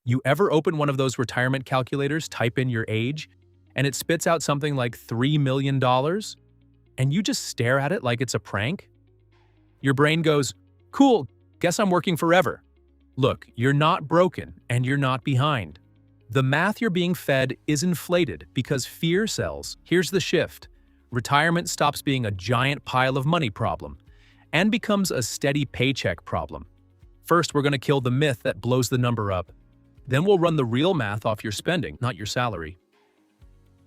You ever open one of those retirement calculators, type in your age, and it spits out something like $3 million? And you just stare at it like it's a prank? Your brain goes, "Cool, guess I'm working forever." Look, you're not broken and you're not behind. The math you're being fed is inflated because fear sells. Here's the shift. Retirement stops being a giant pile of money problem and becomes a steady paycheck problem. First, we're going to kill the myth that blows the number up. Then we'll run the real math off your spending, not your salary.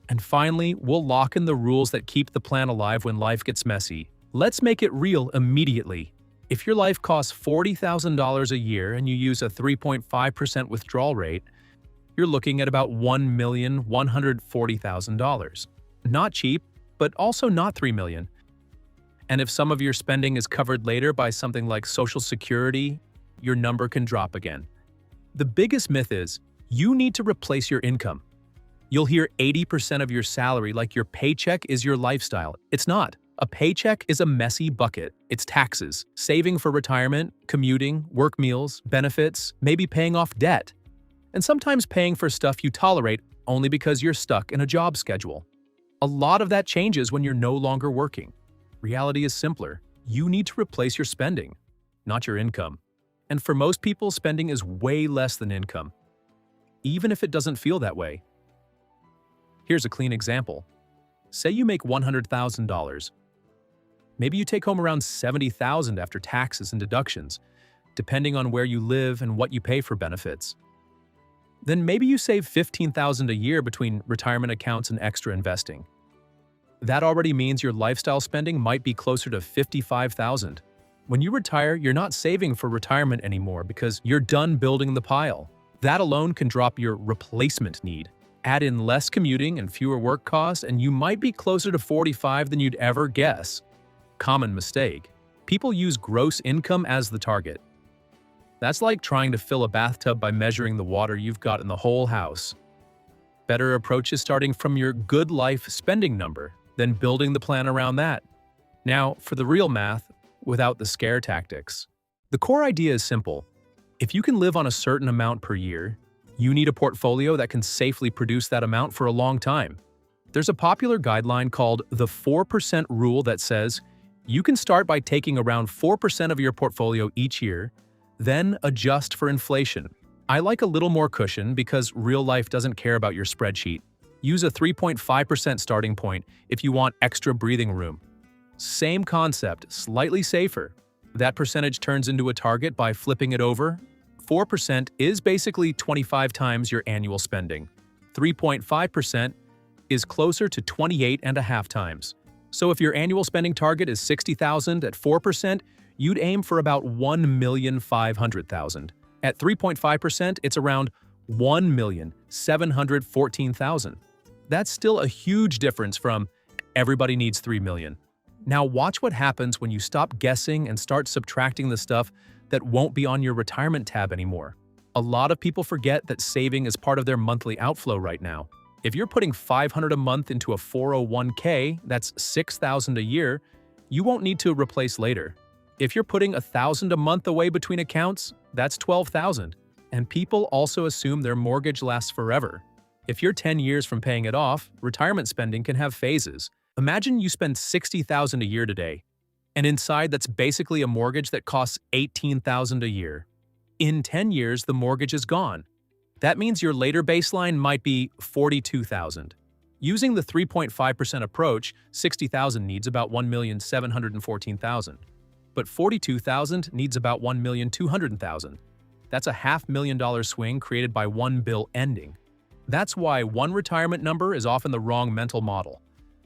And finally, we'll lock in the rules that keep the plan alive when life gets messy. Let's make it real immediately. If your life costs $40,000 a year and you use a 3.5% withdrawal rate, you're looking at about $1,140,000. Not cheap, but also not $3 million. And if some of your spending is covered later by something like Social Security, your number can drop again. The biggest myth is, you need to replace your income. You'll hear 80% of your salary like your paycheck is your lifestyle. It's not. A paycheck is a messy bucket. It's taxes, saving for retirement, commuting, work meals, benefits, maybe paying off debt, and sometimes paying for stuff you tolerate only because you're stuck in a job schedule. A lot of that changes when you're no longer working. Reality is simpler. You need to replace your spending, not your income. And for most people, spending is way less than income, even if it doesn't feel that way. Here's a clean example. Say you make $100,000. Maybe you take home around $70,000 after taxes and deductions, depending on where you live and what you pay for benefits. Then maybe you save $15,000 a year between retirement accounts and extra investing. That already means your lifestyle spending might be closer to $55,000. When you retire, you're not saving for retirement anymore because you're done building the pile. That alone can drop your replacement need. Add in less commuting and fewer work costs, and you might be closer to 45 than you'd ever guess. Common mistake. People use gross income as the target. That's like trying to fill a bathtub by measuring the water you've got in the whole house. Better approach is starting from your good life spending number, then building the plan around that. Now, for the real math, without the scare tactics. The core idea is simple. If you can live on a certain amount per year, you need a portfolio that can safely produce that amount for a long time. There's a popular guideline called the 4% rule that says you can start by taking around 4% of your portfolio each year, then adjust for inflation. I like a little more cushion because real life doesn't care about your spreadsheet. Use a 3.5% starting point if you want extra breathing room. Same concept, slightly safer. That percentage turns into a target by flipping it over. 4% is basically 25 times your annual spending. 3.5% is closer to 28.5 times. So if your annual spending target is $60,000 at 4%, you'd aim for about $1,500,000. At 3.5%, it's around $1,714,000. That's still a huge difference from everybody needs $3 million. Now watch what happens when you stop guessing and start subtracting the stuff that won't be on your retirement tab anymore. A lot of people forget that saving is part of their monthly outflow right now. If you're putting $500 a month into a 401k, that's $6,000 a year, you won't need to replace later. If you're putting $1,000 a month away between accounts, that's $12,000. And people also assume their mortgage lasts forever. If you're 10 years from paying it off, retirement spending can have phases. Imagine you spend $60,000 a year today, and inside that's basically a mortgage that costs $18,000 a year. In 10 years, the mortgage is gone. That means your later baseline might be $42,000. Using the 3.5% approach, $60,000 needs about $1,714,000. But $42,000 needs about $1,200,000. That's a $500,000 swing created by one bill ending. That's why one retirement number is often the wrong mental model.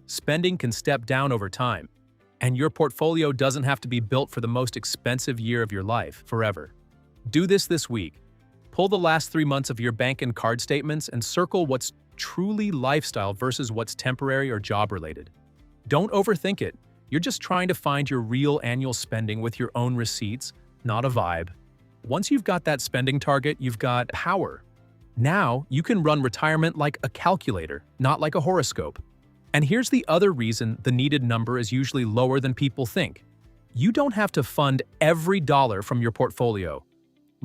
Spending can step down over time, and your portfolio doesn't have to be built for the most expensive year of your life forever. Do this week. Pull the last 3 months of your bank and card statements and circle what's truly lifestyle versus what's temporary or job-related. Don't overthink it. You're just trying to find your real annual spending with your own receipts, not a vibe. Once you've got that spending target, you've got power. Now, you can run retirement like a calculator, not like a horoscope. And here's the other reason the needed number is usually lower than people think. You don't have to fund every dollar from your portfolio.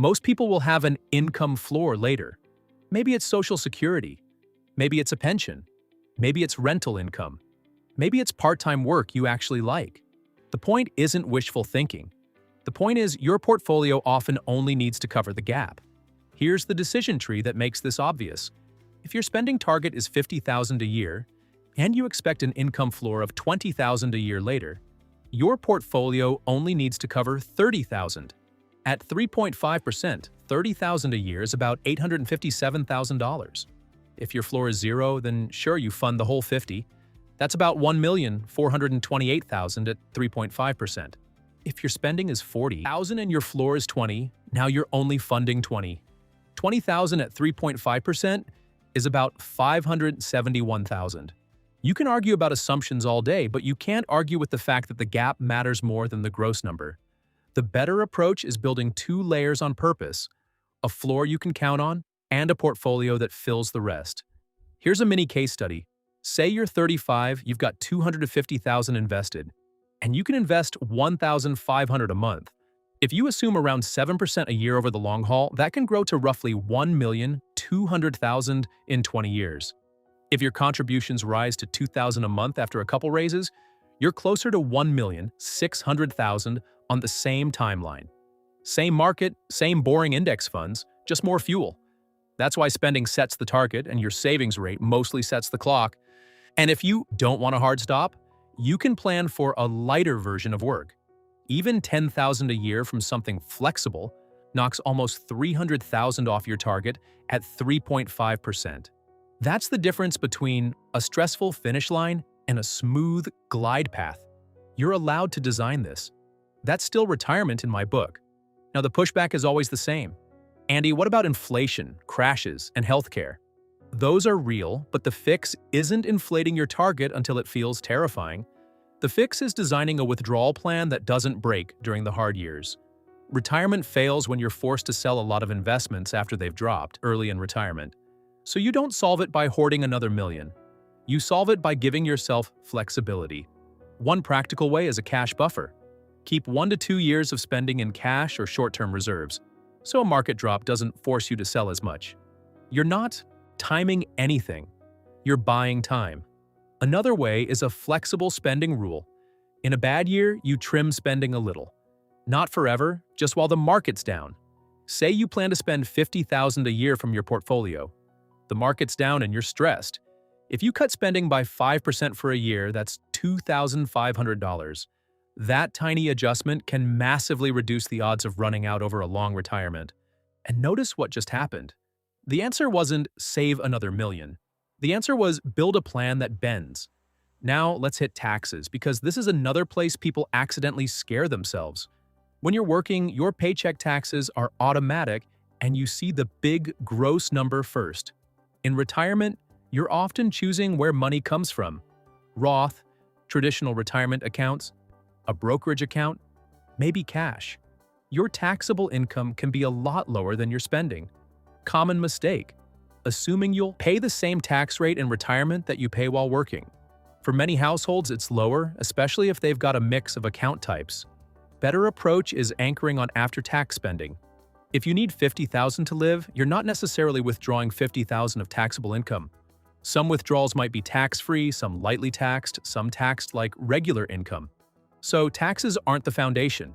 Most people will have an income floor later. Maybe it's Social Security. Maybe it's a pension. Maybe it's rental income. Maybe it's part-time work you actually like. The point isn't wishful thinking. The point is your portfolio often only needs to cover the gap. Here's the decision tree that makes this obvious. If your spending target is $50,000 a year, and you expect an income floor of $20,000 a year later, your portfolio only needs to cover $30,000. At 3.5%, $30,000 a year is about $857,000. If your floor is zero, then sure, you fund the whole 50. That's about $1,428,000 at 3.5%. If your spending is $40,000 and your floor is 20, now you're only funding 20. $20,000 at 3.5% is about $571,000. You can argue about assumptions all day, but you can't argue with the fact that the gap matters more than the gross number. The better approach is building two layers on purpose: a floor you can count on and a portfolio that fills the rest. Here's a mini case study. Say you're 35, you've got $250,000 invested, and you can invest $1,500 a month. If you assume around 7% a year over the long haul, that can grow to roughly $1,200,000 in 20 years. If your contributions rise to $2,000 a month after a couple raises, you're closer to $1,600,000 on the same timeline. Same market, same boring index funds, just more fuel. That's why spending sets the target and your savings rate mostly sets the clock. And if you don't want a hard stop, you can plan for a lighter version of work. Even $10,000 a year from something flexible knocks almost $300,000 off your target at 3.5%. That's the difference between a stressful finish line and a smooth glide path. You're allowed to design this. That's still retirement in my book. Now, the pushback is always the same. Andy, what about inflation, crashes, and healthcare? Those are real, but the fix isn't inflating your target until it feels terrifying. The fix is designing a withdrawal plan that doesn't break during the hard years. Retirement fails when you're forced to sell a lot of investments after they've dropped early in retirement. So you don't solve it by hoarding another million. You solve it by giving yourself flexibility. One practical way is a cash buffer. Keep 1 to 2 years of spending in cash or short-term reserves, so a market drop doesn't force you to sell as much. You're not timing anything. You're buying time. Another way is a flexible spending rule. In a bad year, you trim spending a little. Not forever, just while the market's down. Say you plan to spend $50,000 a year from your portfolio. The market's down and you're stressed. If you cut spending by 5% for a year, that's $2,500. That tiny adjustment can massively reduce the odds of running out over a long retirement. And notice what just happened. The answer wasn't save another million. The answer was build a plan that bends. Now let's hit taxes, because this is another place people accidentally scare themselves. When you're working, your paycheck taxes are automatic and you see the big gross number first. In retirement, you're often choosing where money comes from. Roth, traditional retirement accounts, a brokerage account, maybe cash. Your taxable income can be a lot lower than your spending. Common mistake: assuming you'll pay the same tax rate in retirement that you pay while working. For many households, it's lower, especially if they've got a mix of account types. Better approach is anchoring on after-tax spending. If you need $50,000 to live, you're not necessarily withdrawing $50,000 of taxable income. Some withdrawals might be tax-free, some lightly taxed, some taxed like regular income. So taxes aren't the foundation.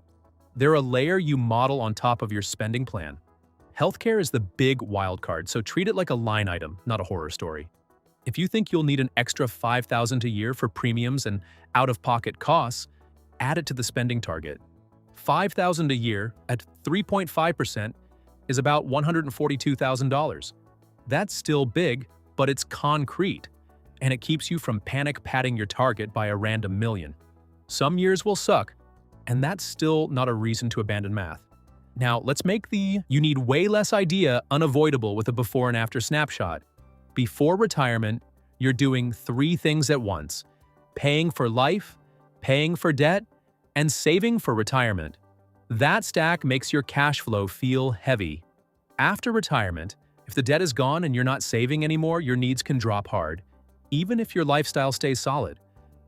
They're a layer you model on top of your spending plan. Healthcare is the big wild card, so treat it like a line item, not a horror story. If you think you'll need an extra $5,000 a year for premiums and out-of-pocket costs, add it to the spending target. $5,000 a year at 3.5% is about $142,000. That's still big, but it's concrete, and it keeps you from panic padding your target by a random million. Some years will suck, and that's still not a reason to abandon math. Now, let's make the "you need way less" idea unavoidable with a before and after snapshot. Before retirement, you're doing 3 things at once: paying for life, paying for debt, and saving for retirement. That stack makes your cash flow feel heavy. After retirement, if the debt is gone and you're not saving anymore, your needs can drop hard, even if your lifestyle stays solid.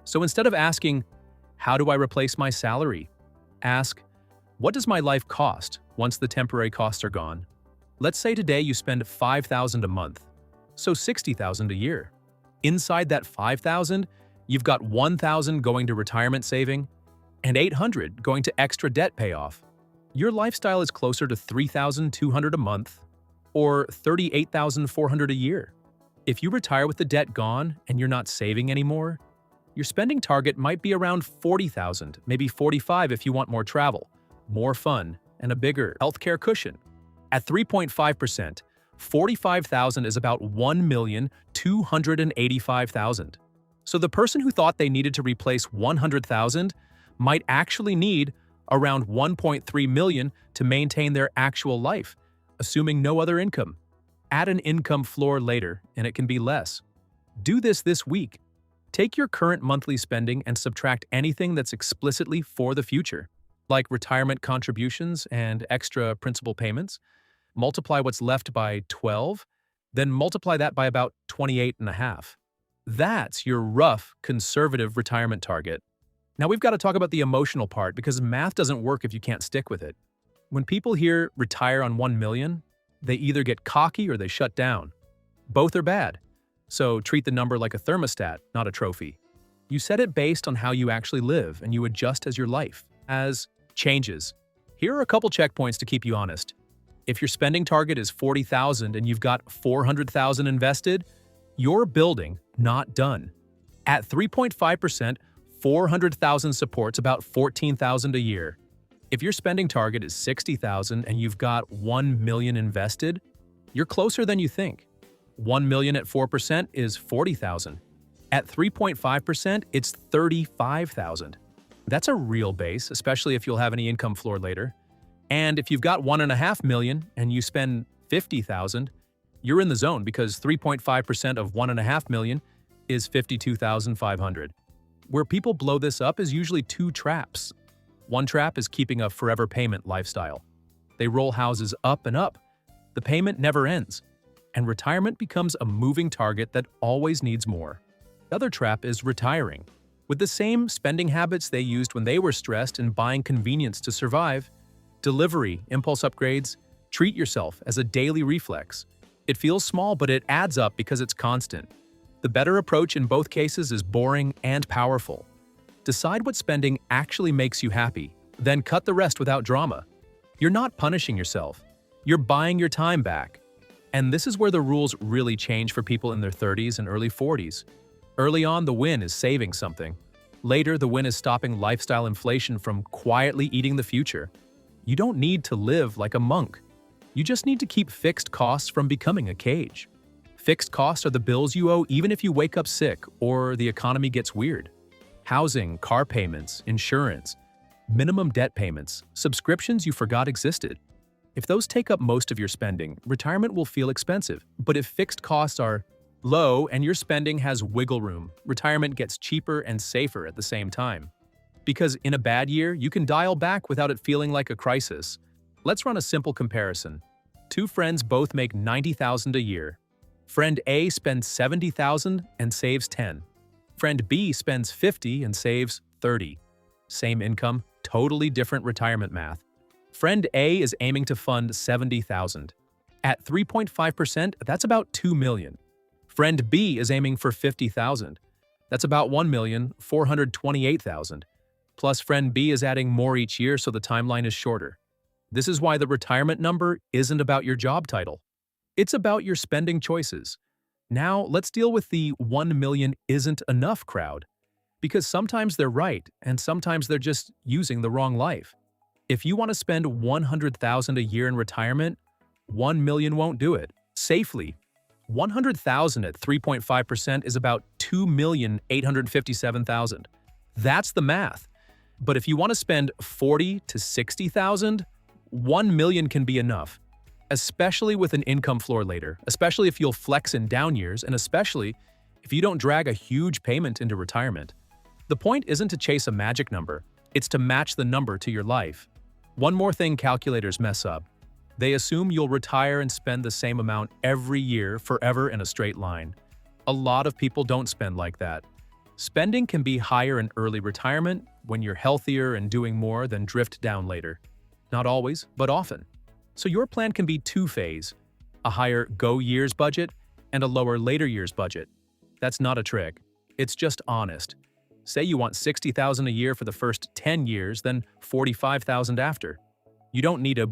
So instead of asking, "How do I replace my salary?" ask, What does my life cost once the temporary costs are gone? Let's say today you spend $5,000 a month, so $60,000 a year. Inside that $5,000, you've got $1,000 going to retirement saving and $800 going to extra debt payoff. Your lifestyle is closer to $3,200 a month or $38,400 a year. If you retire with the debt gone and you're not saving anymore, your spending target might be around $40,000, maybe $45,000 if you want more travel, more fun, and a bigger healthcare cushion. At 3.5%, $45,000 is about $1,285,000. So the person who thought they needed to replace $100,000 might actually need around $1.3 million to maintain their actual life, assuming no other income. Add an income floor later, and it can be less. Do this week. Take your current monthly spending and subtract anything that's explicitly for the future, like retirement contributions and extra principal payments. Multiply what's left by 12, then multiply that by about 28.5. That's your rough, conservative retirement target. Now we've got to talk about the emotional part because math doesn't work if you can't stick with it. When people hear retire on 1 million, they either get cocky or they shut down. Both are bad. So treat the number like a thermostat, not a trophy. You set it based on how you actually live and you adjust as your life changes. Here are a couple checkpoints to keep you honest. If your spending target is $40,000 and you've got $400,000 invested, you're building, not done. At 3.5%, $400,000 supports about $14,000 a year. If your spending target is $60,000 and you've got $1 million invested, you're closer than you think. $1 million at 4% is $40,000. At 3.5%, it's $35,000. That's a real base, especially if you'll have any income floor later. And if you've got $1.5 million and you spend $50,000, you're in the zone because 3.5% of $1.5 million is $52,500. Where people blow this up is usually two traps. One trap is keeping a forever payment lifestyle. They roll houses up and up. The payment never ends, and retirement becomes a moving target that always needs more. The other trap is retiring. With the same spending habits they used when they were stressed and buying convenience to survive, delivery, impulse upgrades, treat yourself as a daily reflex. It feels small, but it adds up because it's constant. The better approach in both cases is boring and powerful. Decide what spending actually makes you happy, then cut the rest without drama. You're not punishing yourself. You're buying your time back. And this is where the rules really change for people in their 30s and early 40s. Early on, the win is saving something. Later, the win is stopping lifestyle inflation from quietly eating the future. You don't need to live like a monk. You just need to keep fixed costs from becoming a cage. Fixed costs are the bills you owe even if you wake up sick or the economy gets weird. Housing, car payments, insurance, minimum debt payments, subscriptions you forgot existed. If those take up most of your spending, retirement will feel expensive. But if fixed costs are low and your spending has wiggle room, retirement gets cheaper and safer at the same time. Because in a bad year, you can dial back without it feeling like a crisis. Let's run a simple comparison. Two friends both make $90,000 a year. Friend A spends $70,000 and saves $10,000. Friend B spends $50,000 and saves $30,000. Same income, totally different retirement math. Friend A is aiming to fund $70,000. At 3.5%, that's about $2 million. Friend B is aiming for $50,000. That's about $1,428,000. Plus, friend B is adding more each year, so the timeline is shorter. This is why the retirement number isn't about your job title. It's about your spending choices. Now, let's deal with the 1 million isn't enough crowd. Because sometimes they're right, and sometimes they're just using the wrong life. If you want to spend $100,000 a year in retirement, 1 million won't do it. Safely, $100,000 at 3.5% is about $2,857,000. That's the math. But if you want to spend $40,000 to $60,000, 1 million can be enough. Especially with an income floor later, especially if you'll flex in down years, and especially if you don't drag a huge payment into retirement. The point isn't to chase a magic number, it's to match the number to your life. One more thing calculators mess up. They assume you'll retire and spend the same amount every year forever in a straight line. A lot of people don't spend like that. Spending can be higher in early retirement when you're healthier and doing more than drift down later. Not always, but often. So your plan can be two-phase, a higher go years budget and a lower later years budget. That's not a trick. It's just honest. Say you want $60,000 a year for the first 10 years, then $45,000 after. You don't need a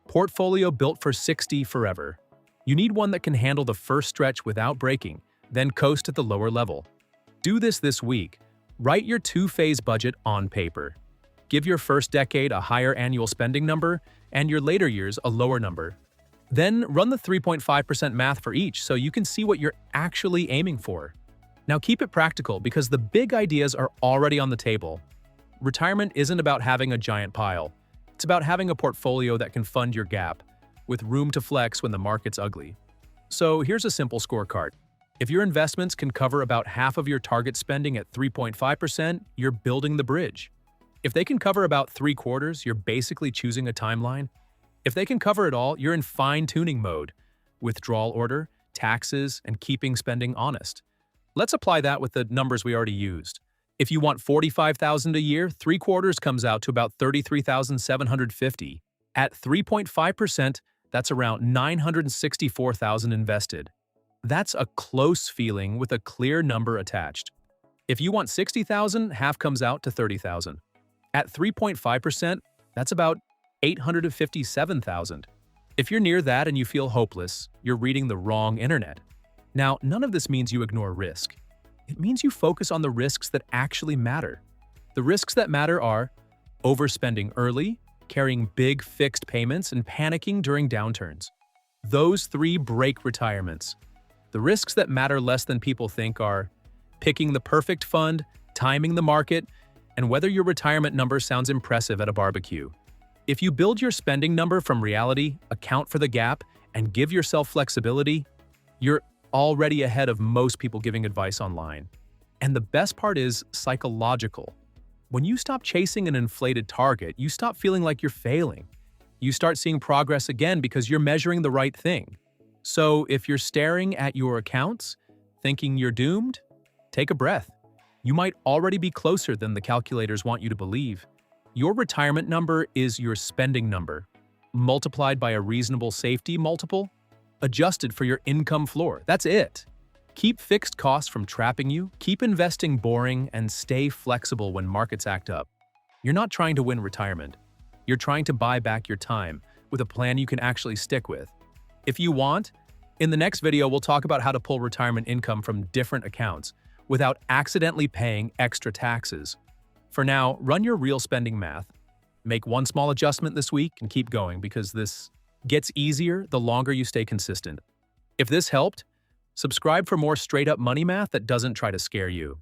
portfolio built for 60 forever. You need one that can handle the first stretch without breaking, then coast at the lower level. Do this week. Write your two-phase budget on paper. Give your first decade a higher annual spending number and your later years a lower number. Then run the 3.5% math for each so you can see what you're actually aiming for. Now keep it practical because the big ideas are already on the table. Retirement isn't about having a giant pile. It's about having a portfolio that can fund your gap, with room to flex when the market's ugly. So here's a simple scorecard. If your investments can cover about half of your target spending at 3.5%, you're building the bridge. If they can cover about 3/4, you're basically choosing a timeline. If they can cover it all, you're in fine-tuning mode, withdrawal order, taxes, and keeping spending honest. Let's apply that with the numbers we already used. If you want $45,000 a year, 3/4 comes out to about $33,750. At 3.5%, that's around $964,000 invested. That's a close feeling with a clear number attached. If you want $60,000, half comes out to $30,000. At 3.5%, that's about $857,000. If you're near that and you feel hopeless, you're reading the wrong internet. Now, none of this means you ignore risk. It means you focus on the risks that actually matter. The risks that matter are overspending early, carrying big fixed payments, and panicking during downturns. Those three break retirements. The risks that matter less than people think are picking the perfect fund, timing the market, and whether your retirement number sounds impressive at a barbecue. If you build your spending number from reality, account for the gap, and give yourself flexibility, you're already ahead of most people giving advice online. And the best part is psychological. When you stop chasing an inflated target, you stop feeling like you're failing. You start seeing progress again because you're measuring the right thing. So if you're staring at your accounts, thinking you're doomed, take a breath. You might already be closer than the calculators want you to believe. Your retirement number is your spending number, multiplied by a reasonable safety multiple, adjusted for your income floor. That's it. Keep fixed costs from trapping you, keep investing boring, and stay flexible when markets act up. You're not trying to win retirement. You're trying to buy back your time with a plan you can actually stick with. If you want, in the next video we'll talk about how to pull retirement income from different accounts without accidentally paying extra taxes. For now, run your real spending math. Make one small adjustment this week and keep going because this gets easier the longer you stay consistent. If this helped, subscribe for more straight-up money math that doesn't try to scare you.